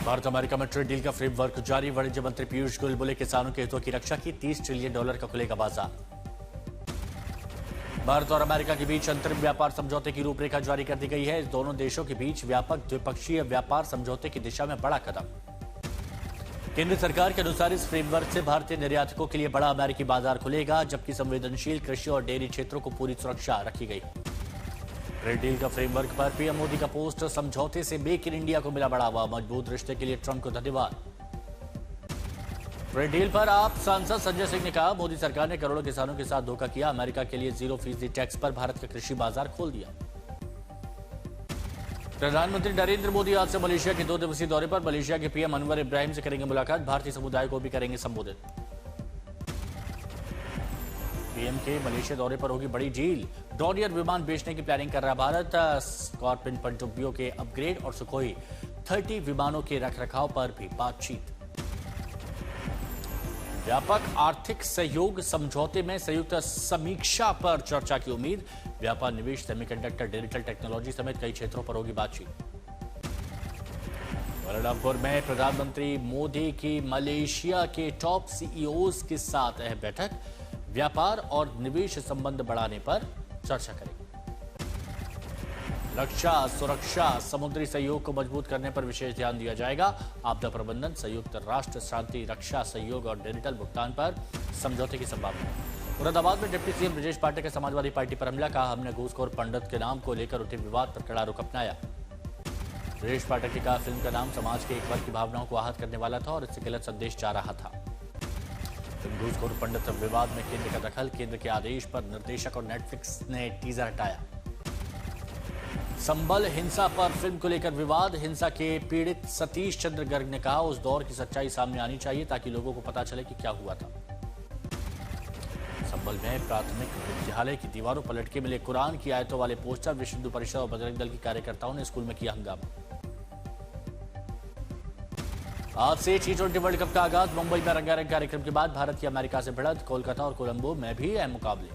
Bharat America में trade deal का framework जारी। वाणिज्य मंत्री पीयूष गोयल बोले किसानों के हितों की रक्षा की। $30 ट्रिलियन का खुलेगा बाजार। भारत और अमेरिका के बीच अंतरिम व्यापार समझौते की रूपरेखा जारी कर दी गई है। इस दोनों देशों के बीच व्यापक द्विपक्षीय व्यापार समझौते की दिशा में बड़ा कदम। केंद्र सरकार के अनुसार इस फ्रेमवर्क से भारतीय निर्यातकों के लिए बड़ा अमेरिकी बाजार खुलेगा, जबकि संवेदनशील कृषि और डेयरी क्षेत्रों को पूरी सुरक्षा रखी गई। ट्रेड डील का फ्रेमवर्क पर पीएम मोदी का पोस्ट। समझौते से मेक इन इंडिया को मिला बढ़ावा। मजबूत रिश्ते के लिए ट्रंप को धन्यवाद। ट्रेड डील पर आप सांसद संजय सिंह ने कहा, मोदी सरकार ने करोड़ों किसानों के साथ धोखा किया। अमेरिका के लिए 0% टैक्स पर भारत का कृषि बाजार खोल दिया। प्रधानमंत्री नरेंद्र मोदी आज से मलेशिया के 2 दिवसीय दौरे पर। मलेशिया के पीएम अनवर इब्राहिम से करेंगे मुलाकात। भारतीय समुदाय को भी करेंगे संबोधित। पीएम के मलेशिया दौरे पर होगी बड़ी डील। डॉनियर विमान बेचने की प्लानिंग कर रहा भारत। स्कॉर्पियन पनडुब्बियों के अपग्रेड और सुखोई 30 विमानों के रखरखाव पर भी बातचीत। व्यापक आर्थिक सहयोग समझौते में संयुक्त समीक्षा पर चर्चा की उम्मीद। व्यापार, निवेश, सेमीकंडक्टर, डिजिटल टेक्नोलॉजी समेत कई क्षेत्रों पर होगी बातचीत। कुआलालंपुर में प्रधानमंत्री मोदी की मलेशिया के टॉप सीईओज के साथ बैठक। व्यापार और निवेश संबंध बढ़ाने पर चर्चा करेंगे। रक्षा, सुरक्षा, समुद्री सहयोग को मजबूत करने पर विशेष ध्यान दिया जाएगा। आपदा प्रबंधन, संयुक्त राष्ट्र शांति रक्षा सहयोग और डिजिटल भुगतान पर समझौते की संभावना। मुरादाबाद में डिप्टी सीएम ब्रजेश पाठक का समाजवादी पार्टी पर हमला। कहा, हमने घूसखोर पंडित के नाम को लेकर उठे विवाद पर कड़ा रुख अपनाया। ब्रजेश पाठक ने कहा, फिल्म का नाम समाज के एक वर्ग की भावनाओं को आहत करने वाला था और इससे गलत संदेश जा रहा था। घूसखोर पंडित विवाद में केंद्र का दखल। केंद्र के आदेश पर निर्देशक और नेटफ्लिक्स ने टीजर हटाया। संबल हिंसा पर फिल्म को लेकर विवाद। हिंसा के पीड़ित सतीश चंद्र गर्ग ने कहा, उस दौर की सच्चाई सामने आनी चाहिए ताकि लोगों को पता चले कि क्या हुआ था। संबल में प्राथमिक विद्यालय की दीवारों पर लटके मिले कुरान की आयतों वाले पोस्टर। विश्व हिंदू परिषद और बजरंग दल के कार्यकर्ताओं ने स्कूल में किया हंगामा। आज से T20 वर्ल्ड कप का आगाज। मुंबई में रंगारंग कार्यक्रम के बाद भारत की अमेरिका से भिड़ंत। कोलकाता और कोलंबो में भी अहम मुकाबले।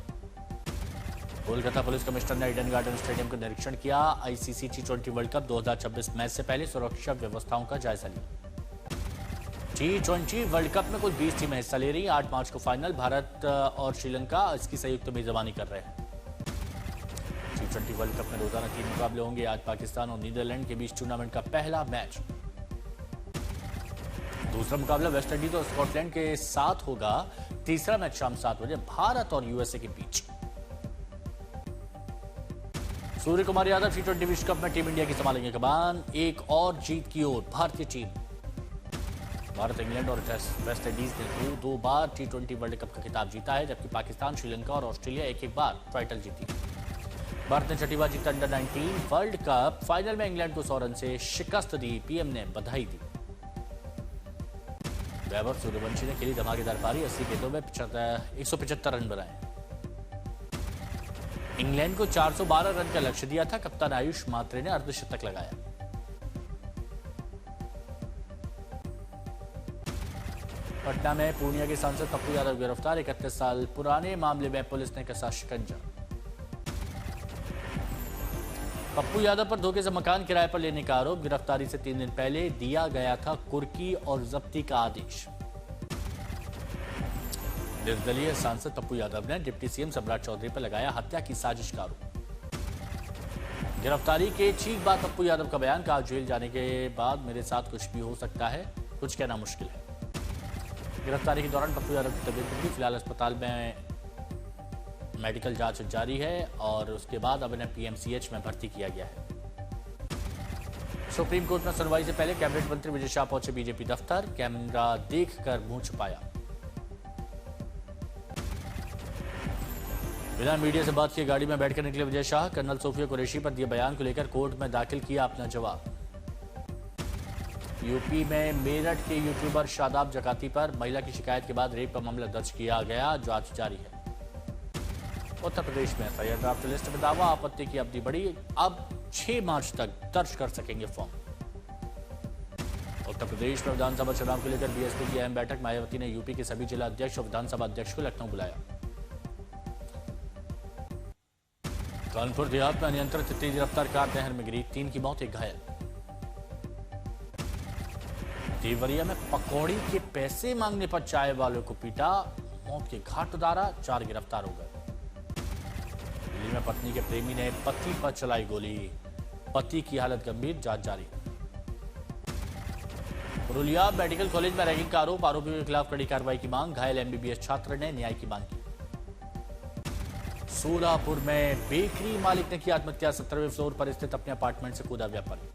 कोलकाता पुलिस कमिश्नर ने ईडन गार्डन स्टेडियम का निरीक्षण किया। ICC T20 world cup 2026 match से पहले सुरक्षा व्यवस्थाओं का जायजा लिया। T20 वर्ल्ड कप में कुल 20 टीमें हिस्सा ले रही। 8 मार्च को फाइनल। भारत और श्रीलंका इसकी संयुक्त मेजबानी कर रहे हैं। T20 वर्ल्ड कप में रोजाना 3 मुकाबले होंगे। आज पाकिस्तान और नीदरलैंड के बीच टूर्नामेंट का पहला मैच। दूसरा मुकाबला वेस्टइंडीज और स्कॉटलैंड के साथ होगा। तीसरा मैच शाम 7 बजे भारत और यूएसए के बीच। सूर्य कुमार यादव T20 विश्व कप में टीम इंडिया की संभालेंगे कमान। एक और जीत की ओर भारतीय टीम। भारत, इंग्लैंड और वेस्टइंडीज ने दो बार T20 वर्ल्ड कप का खिताब जीता है, जबकि पाकिस्तान, श्रीलंका और ऑस्ट्रेलिया एक बार टाइटल जीती। भारत ने 6ठी बार जीता अंडर-19 वर्ल्ड कप। फाइनल में इंग्लैंड को 100 रन से शिकस्त दी। पीएम ने बधाई दी। वैभव सूर्यवंशी ने खेली धमाकेदार पारी। 80 गेंदों में 175 रन बनाए। इंग्लैंड को 412 रन का लक्ष्य दिया था। कप्तान आयुष मात्रे ने अर्धशतक लगाया। पटना में पूर्णिया के सांसद पप्पू यादव गिरफ्तार। 31 साल पुराने मामले में पुलिस ने कसा शिकंजा। पप्पू यादव पर धोखे से मकान किराए पर लेने का आरोप। गिरफ्तारी से 3 दिन पहले दिया गया था कुर्की और जब्ती का आदेश। निर्दलीय सांसद पप्पू यादव ने डिप्टी सीएम सम्राट चौधरी पर लगाया हत्या की साजिश का आरोप। गिरफ्तारी के ठीक बाद पप्पू यादव का बयान। कहा, जेल जाने के बाद मेरे साथ कुछ भी हो सकता है, कुछ कहना मुश्किल है। गिरफ्तारी के दौरान पप्पू यादव की तबीयत बिगड़ी। फिलहाल अस्पताल में मेडिकल जांच जारी है और उसके बाद अब इन्हें पीएमसीएच में भर्ती किया गया है। सुप्रीम कोर्ट में सुनवाई से पहले कैबिनेट मंत्री विजय शाह पहुंचे बीजेपी दफ्तर। कैमरा देखकर मुंह छुपाया। बिना मीडिया से बात किए गाड़ी में बैठकर निकले विजय शाह। कर्नल सोफिया कुरैशी पर दिए बयान को लेकर कोर्ट में दाखिल किया अपना जवाब। यूपी में मेरठ के यूट्यूबर शादाब जकाती पर महिला की शिकायत के बाद रेप का मामला दर्ज किया गया। जांच जारी है। उत्तर प्रदेश में एफआईआर ड्राफ्ट लिस्ट में दावा। आपत्ति की अवधि बढ़ी। अब 6 मार्च तक दर्ज कर सकेंगे फॉर्म। उत्तर प्रदेश में विधानसभा चुनाव को लेकर बीएसपी की अहम बैठक। मायावती ने यूपी के सभी जिला अध्यक्ष और विधानसभा अध्यक्ष को लखनऊ बुलाया। कानपुर देहात में अनियंत्रित तेज रफ्तार कार नहर में गिरी। 3 की मौत, 1 घायल। देवरिया में पकौड़ी के पैसे मांगने पर चाय वालों को पीटा, मौत के घाट उतारा, 4 गिरफ्तार हो गए। दिल्ली में पत्नी के प्रेमी ने पति पर चलाई गोली, पति की हालत गंभीर, जांच जारी। पुरुलिया मेडिकल कॉलेज में रैगिंग का आरोप, आरोपियों के खिलाफ कड़ी कार्रवाई की मांग, घायल एमबीबीएस छात्र ने न्याय की मांग की। सोलापुर में बेकरी मालिक ने की आत्महत्या, 17वें फ्लोर पर स्थित अपने अपार्टमेंट से कूदा व्यापारी।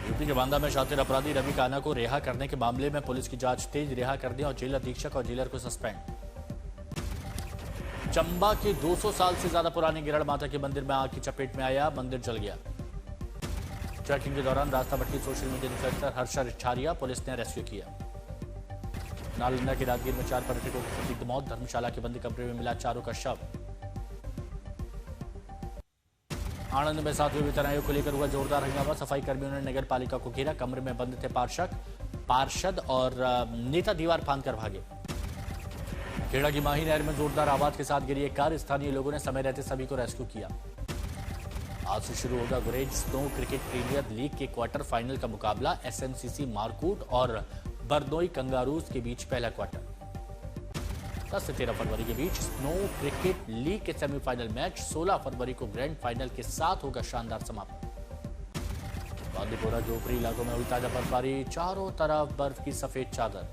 यूपी के बांदा में शातिर अपराधी रवि कान्हा को रिहा करने के मामले में पुलिस की जांच तेज, रिहा कर दिया और जेल अधीक्षक और जेलर को सस्पेंड। चंबा के 200 साल से ज्यादा पुराने गिरड़ माता के मंदिर में आग की चपेट में आया, मंदिर जल गया। ट्रैकिंग के दौरान रास्ता भटकी social media influencer Harsha Richharia, police ने रेस्क्यू किया। नालंदा के राजगीर में 4 पर्यटकों की संदिग्ध मौत, धर्मशाला के बंद कमरे में मिला चारों का शव। आनंद में 7वें वेतन आयोग को लेकर हुआ जोरदार हंगामा, सफाई कर्मियों ने नगर पालिका को घेरा, कमरे में बंद थे पार्षद और नेता दीवार फांदकर भागे। खेड़ा की माही नहर में जोरदार आवाज के साथ गिरी एक कार, स्थानीय लोगों ने समय रहते सभी को रेस्क्यू किया। आज से शुरू होगा गुरेज स्नो क्रिकेट प्रीमियर लीग के क्वार्टर फाइनल का मुकाबला, एसएमसीसी मारकूट और बरदोई कंगारूज के बीच पहला क्वार्टर। 10 से 13 फरवरी के बीच स्नो क्रिकेट लीग के सेमीफाइनल मैच, 16 फरवरी को ग्रैंड फाइनल के साथ होगा शानदार समापन। बांदीपोरा के ऊपरी इलाकों में हुई ताजा बर्फबारी, चारों तरफ बर्फ की सफेद चादर।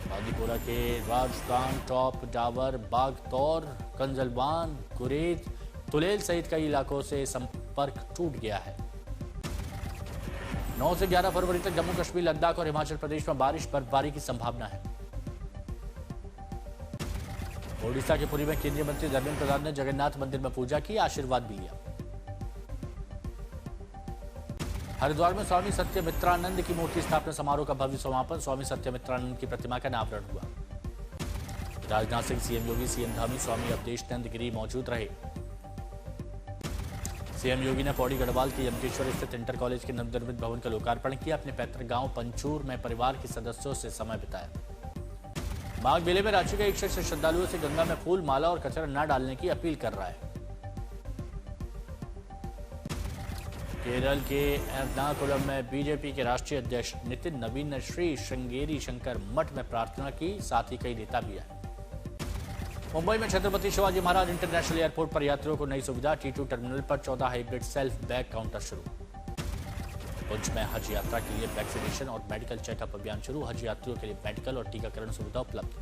बांदीपोरा के राजस्थान टॉप डावर, बागतौर, कंजलवान, गुरेज, तुलेल सहित कई इलाकों से संपर्क टूट गया है। 9 से 11 फरवरी तक जम्मू कश्मीर, लद्दाख और हिमाचल प्रदेश में बारिश बर्फबारी की संभावना है। ओडिशा के पुरी में केंद्रीय मंत्री धर्मेंद्र प्रधान ने जगन्नाथ मंदिर में पूजा की, आशीर्वाद भी लिया। हरिद्वार में स्वामी सत्यमित्रानंद की मूर्ति स्थापना समारोह का भव्य समापन, स्वामी सत्यमित्रानंद की प्रतिमा का अनावरण हुआ। राजनाथ सिंह, सीएम योगी, सीएम धामी, स्वामी अवधेशानंद गिरी मौजूद रहे। सीएम योगी ने पौड़ी गढ़वाल के यमकेश्वर स्थित इंटर कॉलेज के नवनिर्मित भवन का लोकार्पण किया, अपने पैतृक गांव पंचूर में परिवार के सदस्यों से समय बिताया। माघ मेले में रांची का एक शख्स श्रद्धालुओं से गंगा में फूल, माला और कचरा न डालने की अपील कर रहा है। केरल के एर्नाकुलम में बीजेपी के राष्ट्रीय अध्यक्ष नितिन नवीन ने श्री श्रृंगेरी शंकर मठ में प्रार्थना की, साथ ही कई नेता भी आए। मुंबई में छत्रपति शिवाजी महाराज इंटरनेशनल एयरपोर्ट पर यात्रियों को नई सुविधा, T2 टर्मिनल पर 14 हाइब्रिड सेल्फ बैग काउंटर शुरू। उज्ज में हज यात्रा के लिए वैक्सीनेशन और मेडिकल चेकअप अभियान शुरू, हज यात्रियों के लिए मेडिकल और टीकाकरण सुविधा उपलब्ध।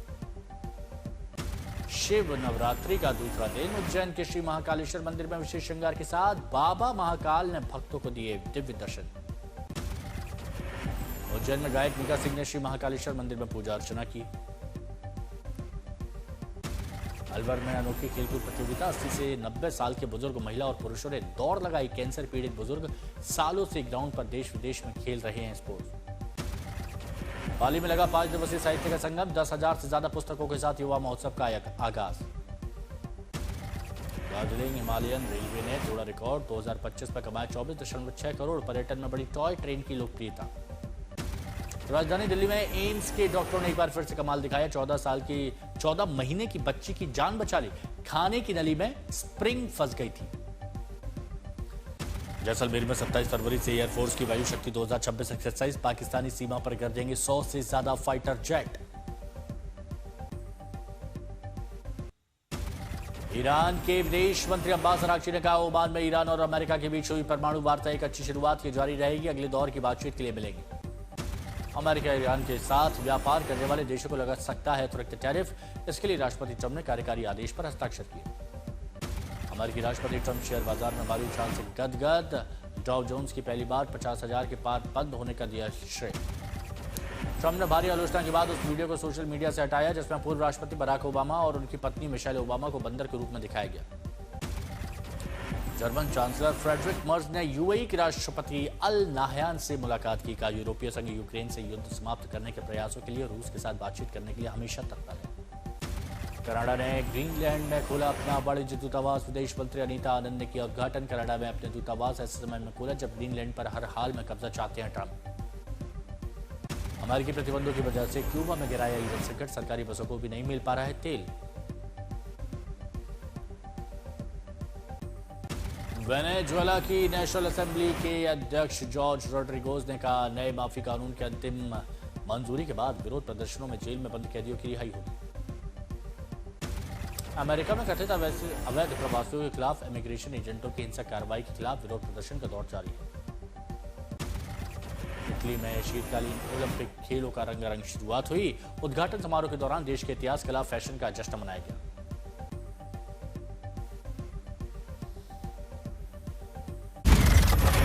शिव नवरात्रि का दूसरा दिन, उज्जैन के श्री महाकालेश्वर मंदिर में विशेष श्रृंगार के साथ बाबा महाकाल ने भक्तों को दिए दिव्य दर्शन। उज्जैन में गायक मीका सिंह ने श्री महाकालेश्वर मंदिर में पूजा अर्चना की। अलवर में अनोखी खेलकूद प्रतियोगिता, 80 से 90 साल के बुजुर्ग महिला और पुरुषों ने दौड़ लगाई, कैंसर पीड़ित बुजुर्ग सालों से ग्राउंड पर देश विदेश में खेल रहे हैं स्पोर्ट्स। पाली में लगा 5 दिवसीय साहित्य का संगम, 10,000 से ज्यादा पुस्तकों के साथ युवा महोत्सव का आगाज। दार्जिलिंग हिमालयन रेलवे ने तोड़ा रिकॉर्ड, 2025 में कमाया 24.6 करोड़, पर्यटन में बड़ी टॉय ट्रेन की लोकप्रियता। राजधानी दिल्ली में एम्स के डॉक्टरों ने एक बार फिर से कमाल दिखाया, 14 महीने की बच्ची की जान बचा ली, खाने की नली में स्प्रिंग फंस गई थी। जैसलमेर में 27 फरवरी से एयरफोर्स की वायु शक्ति 2026 एक्सरसाइज, पाकिस्तानी सीमा पर गरजेंगे 100 से ज्यादा फाइटर जेट। ईरान के विदेश मंत्री अब्बास अरागची ने कहा, ओमान में ईरान और अमेरिका के बीच हुई परमाणु वार्ता एक अच्छी शुरुआत की जारी रहेगी, अगले दौर की बातचीत के लिए मिलेगी। अमेरिका ईरान के साथ व्यापार करने वाले देशों को लगा सकता है अतिरिक्त टैरिफ, इसके लिए राष्ट्रपति ट्रंप ने कार्यकारी आदेश पर हस्ताक्षर किए। अमेरिकी राष्ट्रपति ट्रंप शेयर बाजार में भारी उछाल से गदगद, डाउ जोन्स की पहली बार 50,000 के पार बंद होने का दिया श्रेय। ट्रंप ने भारी आलोचना के बाद उस वीडियो को सोशल मीडिया से हटाया जिसमें पूर्व राष्ट्रपति बराक ओबामा और उनकी पत्नी मिशेल ओबामा को बंदर के रूप में दिखाया गया। जर्मन चांसलर फ्रेडरिक मर्ज ने यूएई के राष्ट्रपति अल नाहयान से मुलाकात की, कहा यूरोपीय संघ यूक्रेन से युद्ध समाप्त करने के प्रयासों के लिए रूस के साथ बातचीत करने के लिए हमेशा तत्पर है। कनाडा ने ग्रीनलैंड में खोला अपना वाणिज्य दूतावास, विदेश मंत्री अनीता आनंद ने किया उद्घाटन। कनाडा में अपने दूतावास ऐसे समय में खोला जब ग्रीनलैंड पर हर हाल में कब्जा चाहते हैं ट्रंप। अमेरिकी प्रतिबंधों की वजह से क्यूबा में गिराया ईंधन संकट, सरकारी बसों को भी नहीं मिल पा रहा है तेल। वेनेजुएला की नेशनल असेंबली के अध्यक्ष जॉर्ज रोड्रिगोज ने कहा, नए माफी कानून की अंतिम मंजूरी के बाद विरोध प्रदर्शनों में जेल में बंद कैदियों की रिहाई होगी। अमेरिका में कथित अवैध प्रवासियों के खिलाफ इमिग्रेशन एजेंटों की हिंसक कार्रवाई के खिलाफ विरोध प्रदर्शन का दौर जारी है। इटली में शीतकालीन ओलंपिक खेलों का रंगारंग शुरुआत हुई। उद्घाटन समारोह के दौरान देश के इतिहास, कला, फैशन का जश्न मनाया गया।